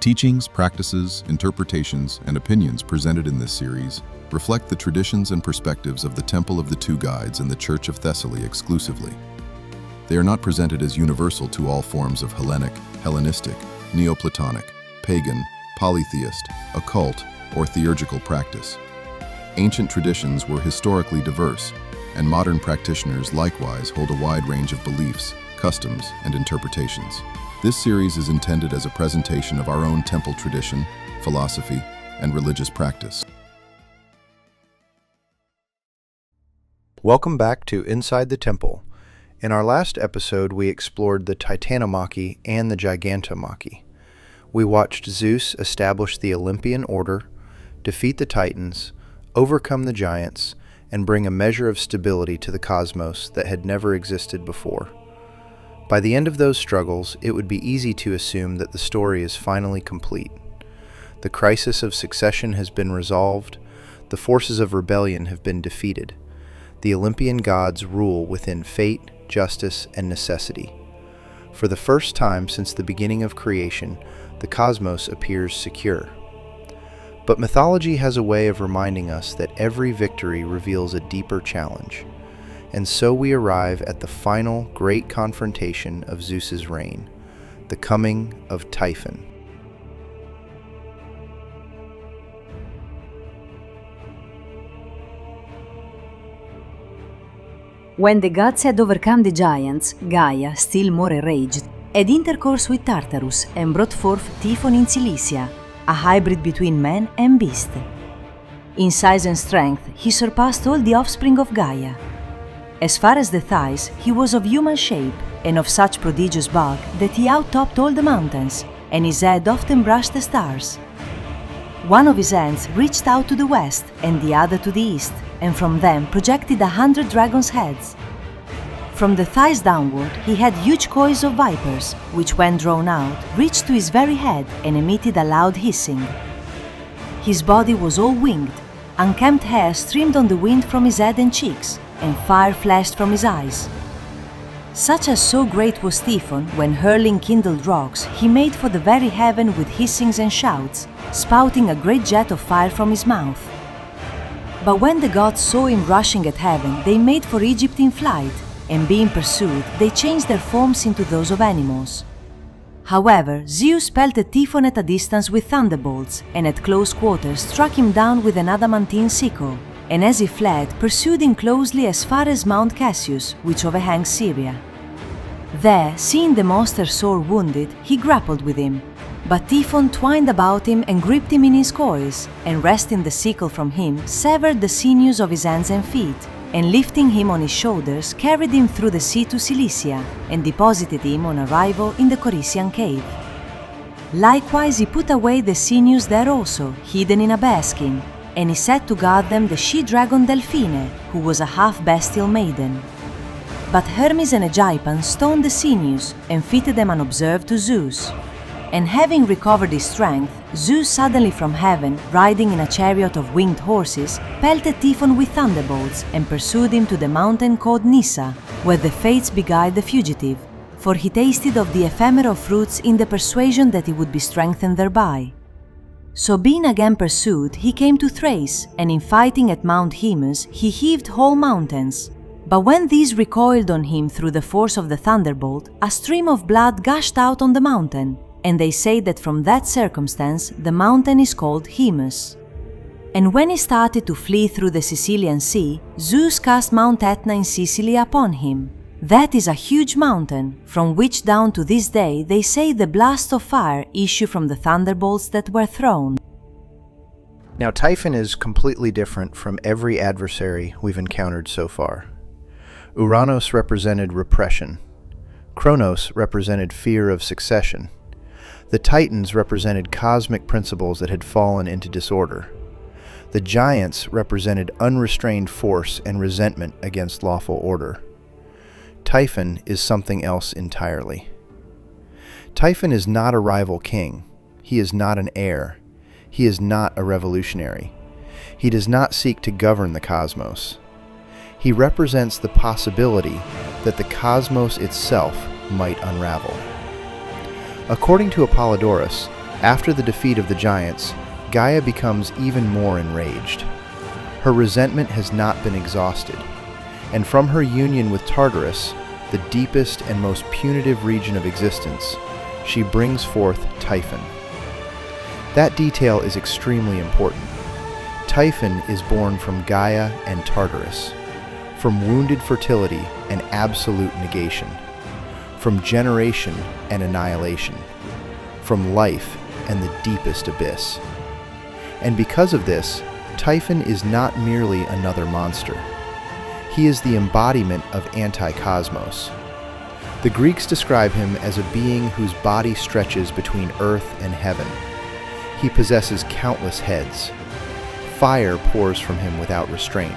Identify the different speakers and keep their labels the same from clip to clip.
Speaker 1: teachings, practices, interpretations, and opinions presented in this series reflect the traditions and perspectives of the Temple of the Two Guides and the Church of Thessaly exclusively. They are not presented as universal to all forms of Hellenic, Hellenistic, Neoplatonic, pagan, polytheist, occult, or theurgical practice. Ancient traditions were historically diverse, and modern practitioners likewise hold a wide range of beliefs, customs, and interpretations. This series is intended as a presentation of our own temple tradition, philosophy, and religious practice.
Speaker 2: Welcome back to Inside the Temple. In our last episode, we explored the Titanomachy and the Gigantomachy. We watched Zeus establish the Olympian order, defeat the Titans, overcome the giants, and bring a measure of stability to the cosmos that had never existed before. By the end of those struggles, it would be easy to assume that the story is finally complete. The crisis of succession has been resolved, the forces of rebellion have been defeated. The Olympian gods rule within fate, justice, and necessity. For the first time since the beginning of creation, the cosmos appears secure. But mythology has a way of reminding us that every victory reveals a deeper challenge. And so we arrive at the final great confrontation of Zeus's reign, the coming of Typhon.
Speaker 3: When the gods had overcome the giants, Gaia, still more enraged, had intercourse with Tartarus and brought forth Typhon in Cilicia, a hybrid between man and beast. In size and strength, he surpassed all the offspring of Gaia. As far as the thighs, he was of human shape and of such prodigious bulk that he outtopped all the mountains, and his head often brushed the stars. One of his hands reached out to the west and the other to the east, and from them projected 100 dragons' heads. From the thighs downward, he had huge coils of vipers, which when drawn out, reached to his very head and emitted a loud hissing. His body was all winged, unkempt hair streamed on the wind from his head and cheeks, and fire flashed from his eyes. Such as so great was Typhon, when hurling kindled rocks, he made for the very heaven with hissings and shouts, spouting a great jet of fire from his mouth. But when the gods saw him rushing at heaven, they made for Egypt in flight, and being pursued, they changed their forms into those of animals. However, Zeus pelted Typhon at a distance with thunderbolts, and at close quarters struck him down with an adamantine sickle, and as he fled, pursued him closely as far as Mount Cassius, which overhangs Syria. There, seeing the monster sore wounded, he grappled with him, but Typhon twined about him and gripped him in his coils, and wresting the sickle from him, severed the sinews of his hands and feet, and lifting him on his shoulders, carried him through the sea to Cilicia, and deposited him on arrival in the Corycian cave. Likewise he put away the sinews there also, hidden in a bearskin, and he set to guard them the she-dragon Delphine, who was a half-bestial maiden. But Hermes and Aegipan stoned the sinews, and fitted them unobserved to Zeus. And having recovered his strength, Zeus suddenly from heaven, riding in a chariot of winged horses, pelted Typhon with thunderbolts, and pursued him to the mountain called Nysa, where the fates beguiled the fugitive, for he tasted of the ephemeral fruits in the persuasion that he would be strengthened thereby. So being again pursued, he came to Thrace, and in fighting at Mount Hermes, he heaved whole mountains. But when these recoiled on him through the force of the thunderbolt, a stream of blood gushed out on the mountain, and they say that from that circumstance the mountain is called Hermes. And when he started to flee through the Sicilian Sea, Zeus cast Mount Aetna in Sicily upon him. That is a huge mountain, from which down to this day they say the blasts of fire issue from the thunderbolts that were thrown.
Speaker 2: Now Typhon is completely different from every adversary we've encountered so far. Uranos represented repression. Kronos represented fear of succession. The Titans represented cosmic principles that had fallen into disorder. The giants represented unrestrained force and resentment against lawful order. Typhon is something else entirely. Typhon is not a rival king. He is not an heir. He is not a revolutionary. He does not seek to govern the cosmos. He represents the possibility that the cosmos itself might unravel. According to Apollodorus, After the defeat of the giants, Gaia becomes even more enraged. Her resentment has not been exhausted, and from her union with Tartarus, the deepest and most punitive region of existence, she brings forth Typhon. That detail is extremely important. Typhon is born from Gaia and Tartarus, from wounded fertility and absolute negation, from generation and annihilation, from life and the deepest abyss. And because of this, Typhon is not merely another monster. He is the embodiment of anti-cosmos. The Greeks describe him as a being whose body stretches between earth and heaven. He possesses countless heads. Fire pours from him without restraint.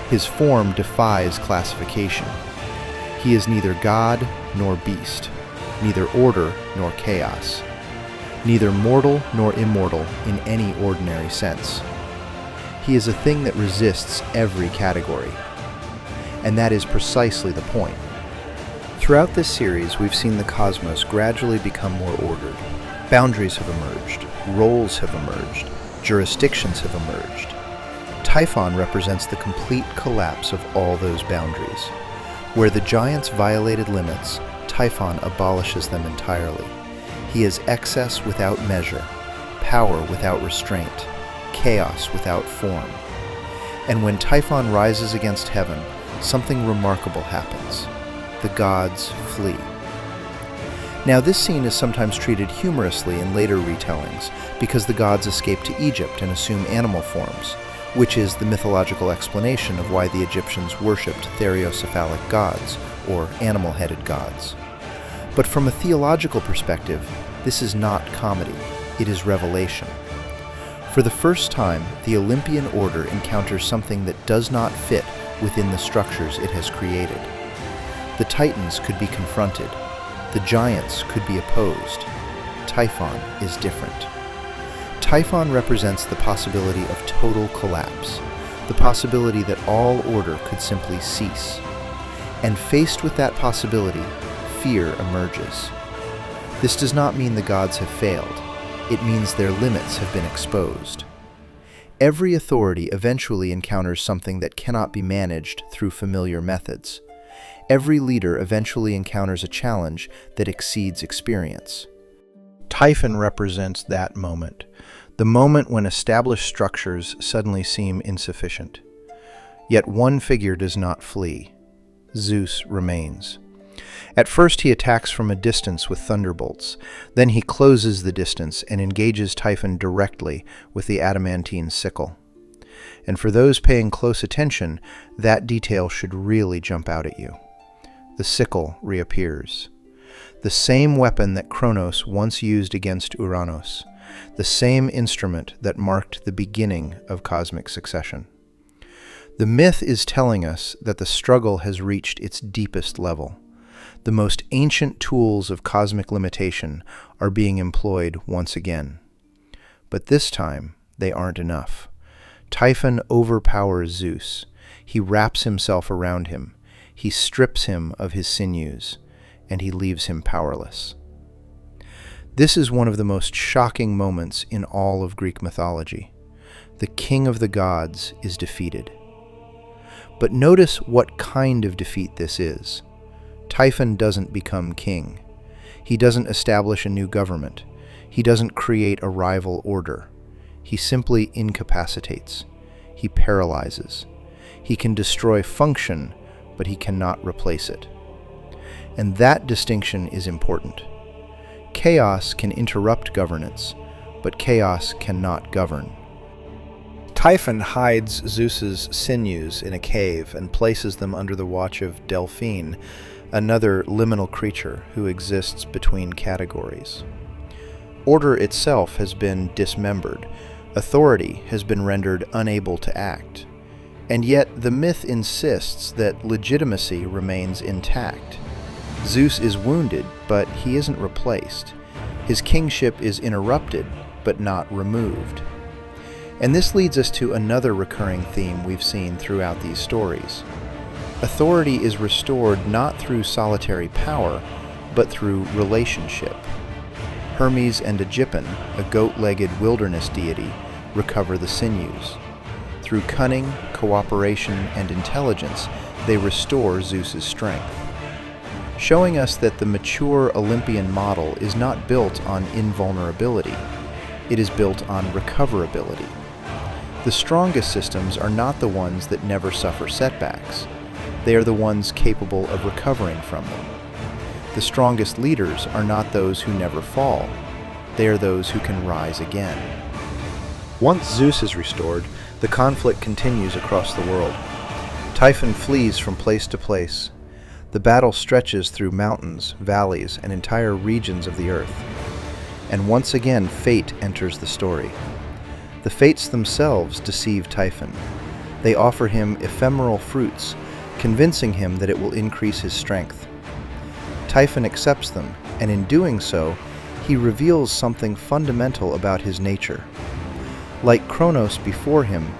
Speaker 2: His form defies classification. He is neither God nor beast, neither order nor chaos, neither mortal nor immortal in any ordinary sense. He is a thing that resists every category. And that is precisely the point. Throughout this series, we've seen the cosmos gradually become more ordered. Boundaries have emerged, roles have emerged, jurisdictions have emerged. Typhon represents the complete collapse of all those boundaries. Where the giants violated limits, Typhon abolishes them entirely. He is excess without measure, power without restraint, chaos without form. And when Typhon rises against heaven, something remarkable happens. The gods flee. Now, this scene is sometimes treated humorously in later retellings because the gods escape to Egypt and assume animal forms, which is the mythological explanation of why the Egyptians worshipped theriocephalic gods, or animal-headed gods. But from a theological perspective, this is not comedy, it is revelation. For the first time, the Olympian order encounters something that does not fit within the structures it has created. The Titans could be confronted. The giants could be opposed. Typhon is different. Typhon represents the possibility of total collapse, the possibility that all order could simply cease. And faced with that possibility, fear emerges. This does not mean the gods have failed. It means their limits have been exposed. Every authority eventually encounters something that cannot be managed through familiar methods. Every leader eventually encounters a challenge that exceeds experience. Typhon represents that moment, the moment when established structures suddenly seem insufficient. Yet one figure does not flee. Zeus remains. At first he attacks from a distance with thunderbolts. Then he closes the distance and engages Typhon directly with the adamantine sickle. And for those paying close attention, that detail should really jump out at you. The sickle reappears. The same weapon that Kronos once used against Uranos. The same instrument that marked the beginning of cosmic succession. The myth is telling us that the struggle has reached its deepest level. The most ancient tools of cosmic limitation are being employed once again. But this time, they aren't enough. Typhon overpowers Zeus. He wraps himself around him. He strips him of his sinews, and he leaves him powerless. This is one of the most shocking moments in all of Greek mythology. The king of the gods is defeated. But notice what kind of defeat this is. Typhon doesn't become king. He doesn't establish a new government. He doesn't create a rival order. He simply incapacitates. He paralyzes. He can destroy function, but he cannot replace it. And that distinction is important. Chaos can interrupt governance, but chaos cannot govern. Typhon hides Zeus's sinews in a cave and places them under the watch of Delphine, another liminal creature who exists between categories. Order itself has been dismembered. Authority has been rendered unable to act. And yet the myth insists that legitimacy remains intact. Zeus is wounded, but he isn't replaced. His kingship is interrupted, but not removed. And this leads us to another recurring theme we've seen throughout these stories. Authority is restored not through solitary power, but through relationship. Hermes and Aegipan, a goat-legged wilderness deity, recover the sinews. Through cunning, cooperation, and intelligence, they restore Zeus's strength, showing us that the mature Olympian model is not built on invulnerability. It is built on recoverability. The strongest systems are not the ones that never suffer setbacks. They are the ones capable of recovering from them. The strongest leaders are not those who never fall. They are those who can rise again. Once Zeus is restored, the conflict continues across the world. Typhon flees from place to place. The battle stretches through mountains, valleys, and entire regions of the earth. And once again, fate enters the story. The fates themselves deceive Typhon. They offer him ephemeral fruits, convincing him that it will increase his strength. Typhon accepts them, and in doing so, he reveals something fundamental about his nature. Like Kronos before him,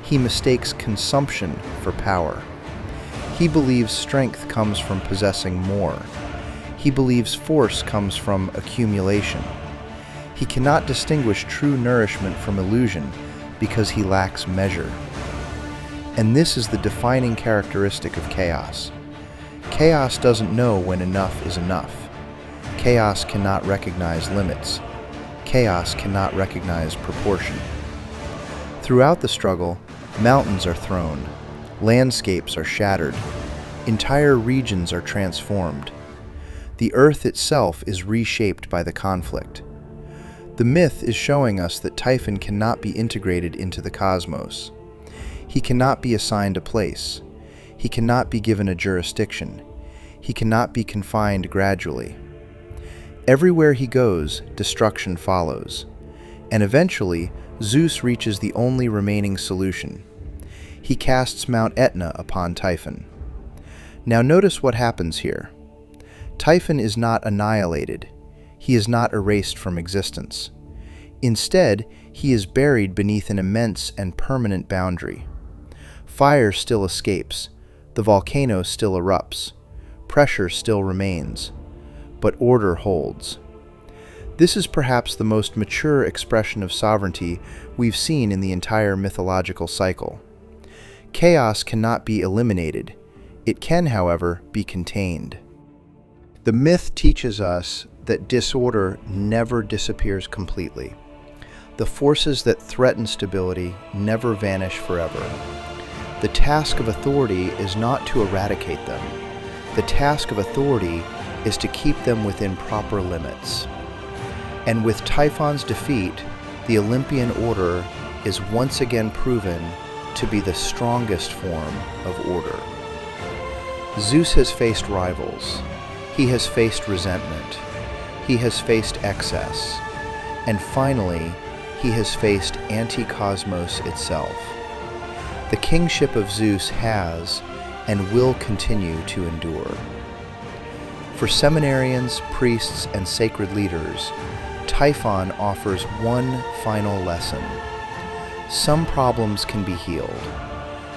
Speaker 2: he mistakes consumption for power. He believes strength comes from possessing more. He believes force comes from accumulation. He cannot distinguish true nourishment from illusion because he lacks measure. And this is the defining characteristic of chaos. Chaos doesn't know when enough is enough. Chaos cannot recognize limits. Chaos cannot recognize proportion. Throughout the struggle, mountains are thrown, landscapes are shattered, entire regions are transformed. The earth itself is reshaped by the conflict. The myth is showing us that Typhon cannot be integrated into the cosmos. He cannot be assigned a place. He cannot be given a jurisdiction. He cannot be confined gradually. Everywhere he goes, destruction follows. And eventually, Zeus reaches the only remaining solution. He casts Mount Etna upon Typhon. Now notice what happens here. Typhon is not annihilated. He is not erased from existence. Instead, he is buried beneath an immense and permanent boundary. Fire still escapes. The volcano still erupts. Pressure still remains. But order holds. This is perhaps the most mature expression of sovereignty we've seen in the entire mythological cycle. Chaos cannot be eliminated. It can, however, be contained. The myth teaches us that disorder never disappears completely. The forces that threaten stability never vanish forever. The task of authority is not to eradicate them. The task of authority is to keep them within proper limits. And with Typhon's defeat, the Olympian order is once again proven to be the strongest form of order. Zeus has faced rivals. He has faced resentment. He has faced excess. And finally, he has faced anti-cosmos itself. The kingship of Zeus has and will continue to endure. For seminarians, priests, and sacred leaders, Typhon offers one final lesson. Some problems can be healed.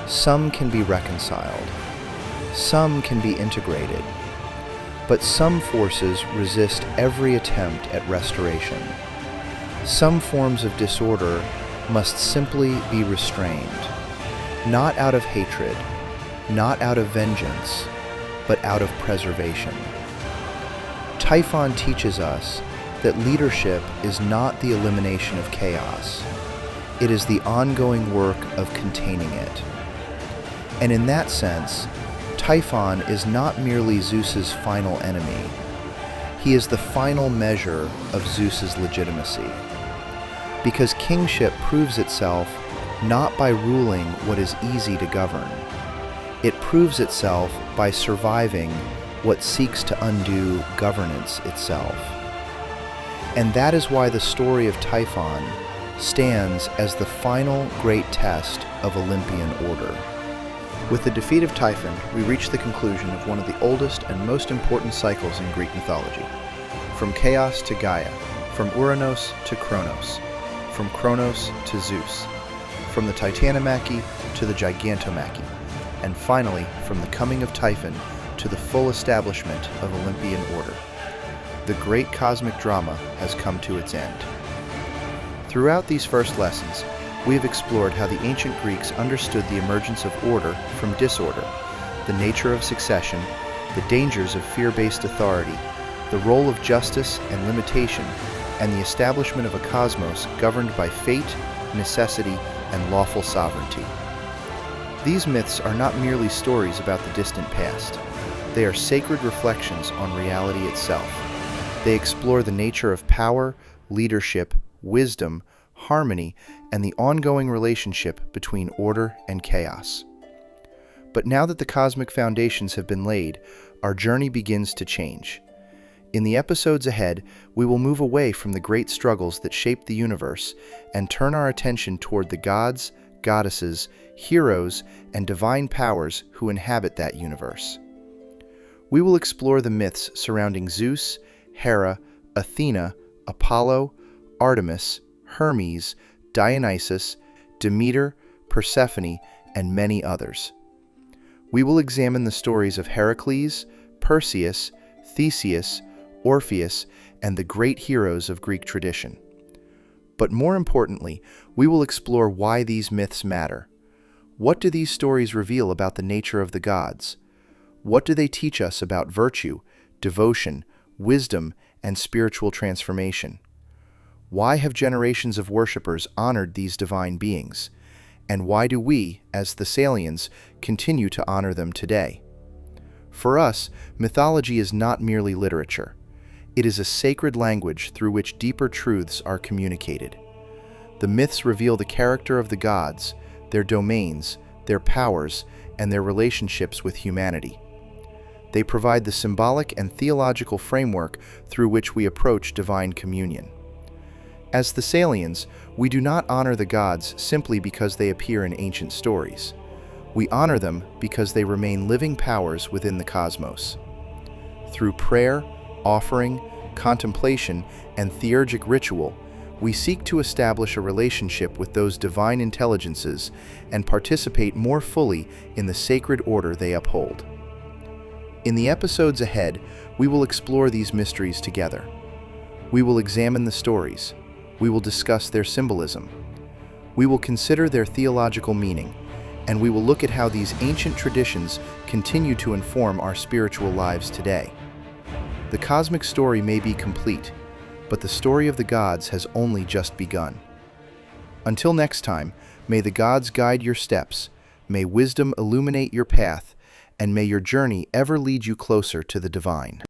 Speaker 2: Some can be reconciled. Some can be integrated. But some forces resist every attempt at restoration. Some forms of disorder must simply be restrained, not out of hatred, not out of vengeance, but out of preservation. Typhon teaches us that leadership is not the elimination of chaos. It is the ongoing work of containing it. And in that sense, Typhon is not merely Zeus's final enemy. He is the final measure of Zeus's legitimacy. Because kingship proves itself not by ruling what is easy to govern. It proves itself by surviving what seeks to undo governance itself. And that is why the story of Typhon stands as the final great test of Olympian order. With the defeat of Typhon, we reach the conclusion of one of the oldest and most important cycles in Greek mythology. From chaos to Gaia, from Uranos to Kronos, from Kronos to Zeus, from the Titanomachy to the Gigantomachy, and finally from the coming of Typhon to the full establishment of Olympian order. the great cosmic drama has come to its end. Throughout these first lessons, we have explored how the ancient Greeks understood the emergence of order from disorder, the nature of succession, the dangers of fear-based authority, the role of justice and limitation, and the establishment of a cosmos governed by fate, necessity, and lawful sovereignty. These myths are not merely stories about the distant past. They are sacred reflections on reality itself. They explore the nature of power, leadership, wisdom, harmony, and the ongoing relationship between order and chaos. But now that the cosmic foundations have been laid, our journey begins to change. In the episodes ahead, we will move away from the great struggles that shaped the universe and turn our attention toward the gods, goddesses, heroes, and divine powers who inhabit that universe. We will explore the myths surrounding Zeus, Hera, Athena, Apollo, Artemis, Hermes, Dionysus, Demeter, Persephone, and many others. We will examine the stories of Heracles, Perseus, Theseus, Orpheus, and the great heroes of Greek tradition. But more importantly, we will explore why these myths matter. What do these stories reveal about the nature of the gods? What do they teach us about virtue, devotion, wisdom, and spiritual transformation? Why have generations of worshippers honored these divine beings? And why do we, as Thessalians, continue to honor them today? For us, mythology is not merely literature. It is a sacred language through which deeper truths are communicated. The myths reveal the character of the gods, their domains, their powers, and their relationships with humanity. They provide the symbolic and theological framework through which we approach divine communion. As Thessalians, we do not honor the gods simply because they appear in ancient stories. We honor them because they remain living powers within the cosmos. Through prayer, offering, contemplation, and theurgic ritual, we seek to establish a relationship with those divine intelligences and participate more fully in the sacred order they uphold. In the episodes ahead, we will explore these mysteries together. We will examine the stories. We will discuss their symbolism. We will consider their theological meaning, and we will look at how these ancient traditions continue to inform our spiritual lives today. The cosmic story may be complete, but the story of the gods has only just begun. Until next time, may the gods guide your steps, may wisdom illuminate your path, and may your journey ever lead you closer to the divine.